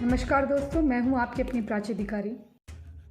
नमस्कार दोस्तों, मैं हूँ आपकी अपनी प्राची अधिकारी।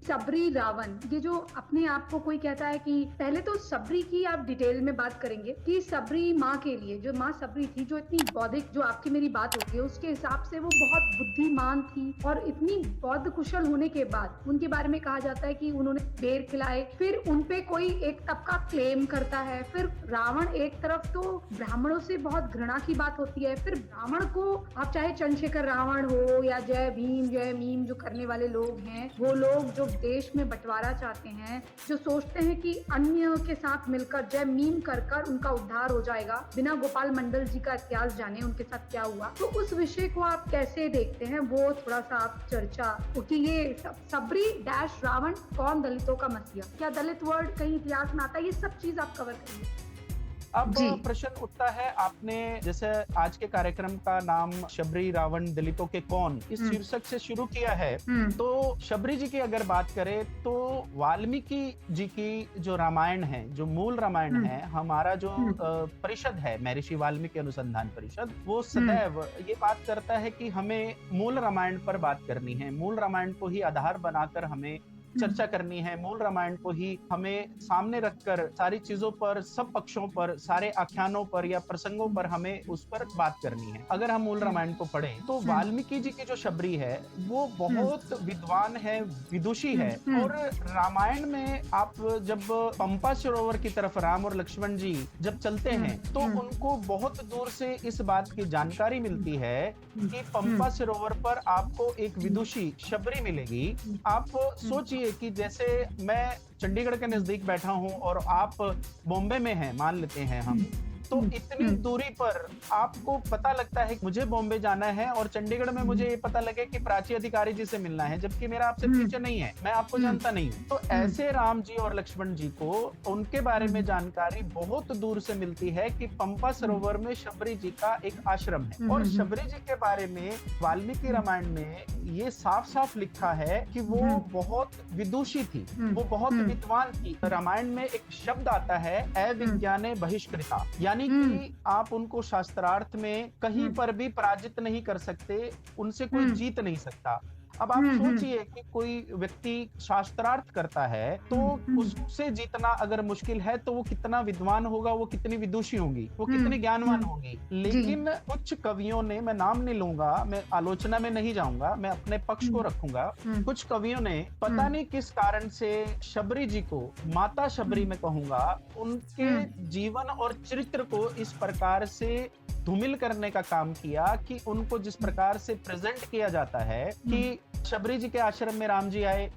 सबरी रावण, ये जो अपने आप को कोई कहता है कि पहले तो सबरी की आप डिटेल में बात करेंगे कि सबरी माँ के लिए, जो माँ सबरी थी, जो इतनी बौद्धिक, जो आपकी मेरी बात होती है उसके हिसाब से वो बहुत बुद्धिमान थी और इतनी बौद्ध कुशल होने के बाद उनके बारे में कहा जाता है कि उन्होंने बेर खिलाए। फिर उनपे कोई एक तबका क्लेम करता है। फिर रावण, एक तरफ तो ब्राह्मणों से बहुत घृणा की बात होती है, फिर ब्राह्मण को आप चाहे चंद्रशेखर रावण हो या जय भीम जय मीम जो करने वाले लोग हैं, वो लोग जो देश में बंटवारा चाहते हैं, जो सोचते हैं कि अन्य के साथ मिलकर जय मीम कर कर उनका उद्धार हो जाएगा, बिना गोपाल मंडल जी का इतिहास जाने उनके साथ क्या हुआ। तो उस विषय को आप कैसे देखते हैं, वो थोड़ा सा आप चर्चा, क्योंकि ये सबरी डैश रावण कौन दलितों का मसीहा, क्या दलित वर्ड कहीं इतिहास में आता है, ये सब चीज आप कवर करेंगे। अब प्रश्न उठता है, आपने जैसे आज के कार्यक्रम का नाम शबरी रावण दलितों के कौन इस शीर्षक से शुरू किया है, तो शबरी जी की अगर बात करें तो वाल्मीकि जी की जो रामायण है, जो मूल रामायण है, हमारा जो परिषद है महर्षि वाल्मीकि अनुसंधान परिषद, वो सदैव ये बात करता है कि हमें मूल रामायण पर बात करनी है, मूल रामायण को ही आधार बनाकर हमें चर्चा करनी है, मूल रामायण को ही हमें सामने रखकर सारी चीजों पर, सब पक्षों पर, सारे आख्यानों पर या प्रसंगों पर हमें उस पर बात करनी है। अगर हम मूल रामायण को पढ़ें तो वाल्मीकि जी की जो शबरी है वो बहुत विद्वान है, विदुषी है। और रामायण में आप जब पंपा सरोवर की तरफ राम और लक्ष्मण जी जब चलते हैं तो उनको बहुत दूर से इस बात की जानकारी मिलती है कि पंपा सरोवर पर आपको एक विदुषी शबरी मिलेगी। आप सोचिए कि जैसे मैं चंडीगढ़ के नजदीक बैठा हूं और आप बॉम्बे में हैं, मान लेते हैं हम, तो इतनी दूरी पर आपको पता लगता है कि मुझे बॉम्बे जाना है और चंडीगढ़ में मुझे ये पता लगे कि प्राची अधिकारी जी से मिलना है, जबकि मेरा आपसे परिचय नहीं है, मैं आपको जानता नहीं हूँ। तो ऐसे राम जी और लक्ष्मण जी को उनके बारे में जानकारी बहुत दूर से मिलती है कि पंपा सरोवर में शबरी जी का एक आश्रम है। और शबरी जी के बारे में वाल्मीकि रामायण में ये साफ साफ लिखा है कि वो बहुत विदुषी थी, वो बहुत विद्वान थी। रामायण में एक शब्द आता है अविज्ञाने बहिष्कृता, यानी कि आप उनको शास्त्रार्थ में कहीं पर भी पराजित नहीं कर सकते, उनसे कोई जीत नहीं सकता। अब आप सोचिए कि कोई व्यक्ति शास्त्रार्थ करता है तो उससे जीतना अगर मुश्किल है तो वो कितना विद्वान होगा, वो कितनी विदुषी होंगी, वो कितनी ज्ञानवान होंगी। लेकिन कुछ कवियों ने, मैं नाम नहीं लूंगा, मैं आलोचना में नहीं जाऊंगा, मैं अपने पक्ष को रखूंगा, कुछ कवियों ने पता नहीं किस कारण से शबरी जी को, माता शबरी मैं कहूंगा, उनके जीवन और चरित्र को इस प्रकार से धूमिल करने का काम किया कि उनको जिस प्रकार से प्रेजेंट किया जाता है कि शबरी जी के आश्रम में राम जी आए,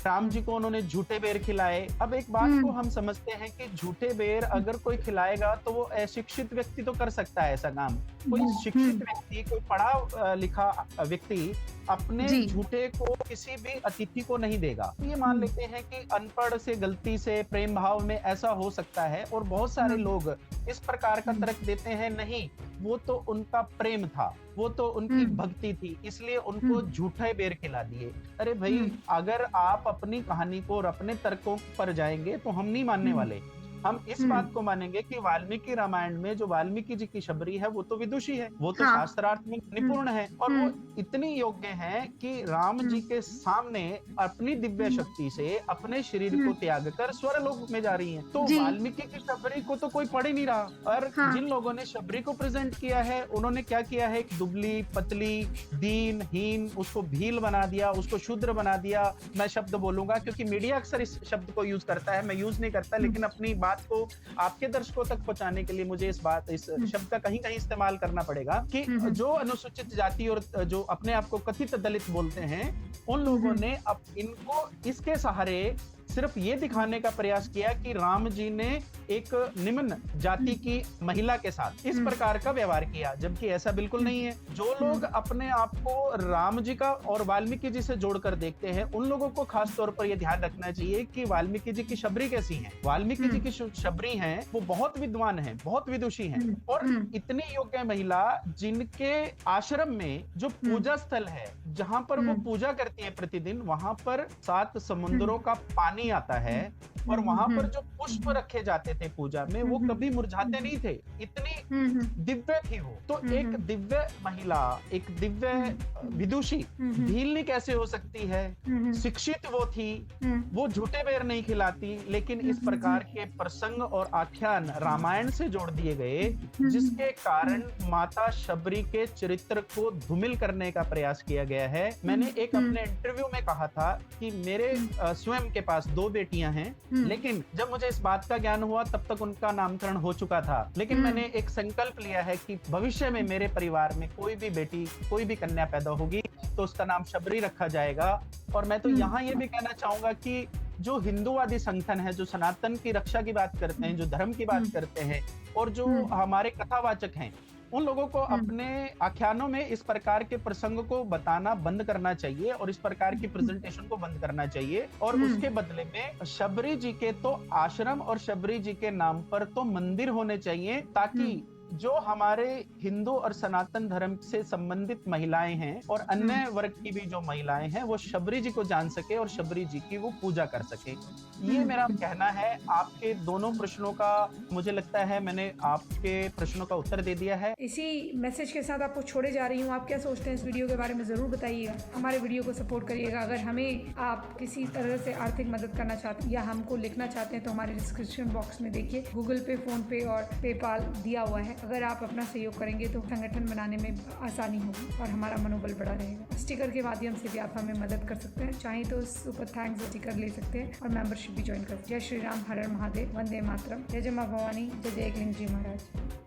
राम जी को उन्होंने झूठे बेर खिलाए। अब एक बात को हम समझते हैं कि झूठे बेर अगर कोई खिलाएगा तो वो अशिक्षित व्यक्ति तो कर सकता है ऐसा काम, कोई शिक्षित व्यक्ति, कोई पढ़ा लिखा व्यक्ति अपने झूठे को किसी भी अतिथि को नहीं देगा। ये मान लेते हैं कि अनपढ़ से, गलती से, प्रेम भाव में ऐसा हो सकता है, और बहुत सारे लोग इस प्रकार का तर्क देते हैं, नहीं वो तो उनका प्रेम था, वो तो उनकी भक्ति थी, इसलिए उनको झूठे बेर खिला दिए। अरे भाई, अगर आप अपनी कहानी को और अपने तर्कों पर जाएंगे तो हम नहीं मानने वाले। हम इस बात को मानेंगे कि वाल्मीकि रामायण में जो वाल्मीकि जी की शबरी है वो तो विदुषी है, वो तो शास्त्रार्थ में निपुण है, और वो इतनी योग्य है कि राम जी के सामने अपनी दिव्य शक्ति से अपने शरीर को त्याग कर स्वर्गलोक में जा रही हैं। तो वाल्मीकि की शबरी को तो कोई पढ़ ही नहीं रहा। और जिन लोगों ने शबरी को प्रेजेंट किया है उन्होंने क्या किया है, एक दुबली पतली दीन हीन, उसको भील बना दिया, उसको शूद्र बना दिया। मैं शब्द बोलूंगा क्योंकि मीडिया अक्सर इस शब्द को यूज करता है, मैं यूज नहीं करता, लेकिन अपनी बात को आपके दर्शकों तक पहुंचाने के लिए मुझे इस शब्द का कहीं कहीं इस्तेमाल करना पड़ेगा कि जो अनुसूचित जाति और जो अपने आप को कथित दलित बोलते हैं, उन लोगों ने अब इनको इसके सहारे सिर्फ ये दिखाने का प्रयास किया कि राम जी ने एक निम्न जाति की महिला के साथ इस प्रकार का व्यवहार किया, जबकि ऐसा बिल्कुल नहीं है। जो लोग अपने आप को राम जी का और वाल्मीकि जी से जोड़कर देखते हैं, उन लोगों को खास तौर पर यह ध्यान रखना चाहिए कि वाल्मीकि जी की शबरी कैसी है। वाल्मीकि जी की शबरी हैं, वो बहुत विद्वान हैं, बहुत विदुषी हैं, और इतनी योग्य महिला जिनके आश्रम में जो पूजा स्थल है, जहां पर वो पूजा करती है प्रतिदिन, वहां पर 7 समुद्रों का पानी पानी आता है और वहां पर जो पुष्प रखे जाते थे पूजा में वो कभी मुरझाते नहीं थे, इतनी दिव्य थी वो। तो एक दिव्य महिला, एक दिव्य विदुषी भीलनी कैसे हो सकती है? शिक्षित वो थी, वो झूठे बेर नहीं खिलाती, लेकिन इस प्रकार के प्रसंग और आख्यान रामायण से जोड़ दिए गए, जिसके कारण माता शबरी के चरित्र को धूमिल करने का प्रयास किया गया है। मैंने एक अपने इंटरव्यू में कहा था कि मेरे स्वयं के पास 2 बेटियां हैं, लेकिन जब मुझे इस बात का ज्ञान हुआ तब तक उनका नामकरण हो चुका था। लेकिन मैंने एक संकल्प लिया है कि भविष्य में मेरे परिवार में कोई भी बेटी, कोई भी कन्या पैदा होगी तो उसका नाम शबरी रखा जाएगा। और मैं तो यहाँ ये भी कहना चाहूंगा कि जो हिंदूवादी संगठन है, जो सनातन की रक्षा की बात करते हैं, जो धर्म की बात करते हैं, और जो हमारे कथावाचक हैं, उन लोगों को अपने आख्यानों में इस प्रकार के प्रसंग को बताना बंद करना चाहिए और इस प्रकार की प्रेजेंटेशन को बंद करना चाहिए। और उसके बदले में शबरी जी के तो आश्रम और शबरी जी के नाम पर तो मंदिर होने चाहिए, ताकि जो हमारे हिंदू और सनातन धर्म से संबंधित महिलाएं हैं और अन्य वर्ग की भी जो महिलाएं हैं, वो शबरी जी को जान सके और शबरी जी की वो पूजा कर सके। ये मेरा कहना है। आपके दोनों प्रश्नों का मुझे लगता है मैंने आपके प्रश्नों का उत्तर दे दिया है। इसी मैसेज के साथ आपको छोड़े जा रही हूँ। आप क्या सोचते हैं इस वीडियो के बारे में जरूर बताइएगा। हमारे वीडियो को सपोर्ट करिएगा। अगर हमें आप किसी तरह से आर्थिक मदद करना चाहते हैं या हमको लिखना चाहते हैं तो हमारे डिस्क्रिप्शन बॉक्स में देखिए गूगल पे, फोन पे और पेपाल दिया हुआ है। अगर आप अपना सहयोग करेंगे तो संगठन बनाने में आसानी होगी और हमारा मनोबल बढ़ा रहेगा। स्टिकर के माध्यम से भी आप हमें मदद कर सकते हैं। चाहे तो सुपर थैंक्स स्टिकर ले सकते हैं और मेंबरशिप भी ज्वाइन कर सकते हैं। जय श्री राम, हर हर महादेव, वंदे मातरम, जय जय मां भवानी, जय जय एकलिंग जी महाराज।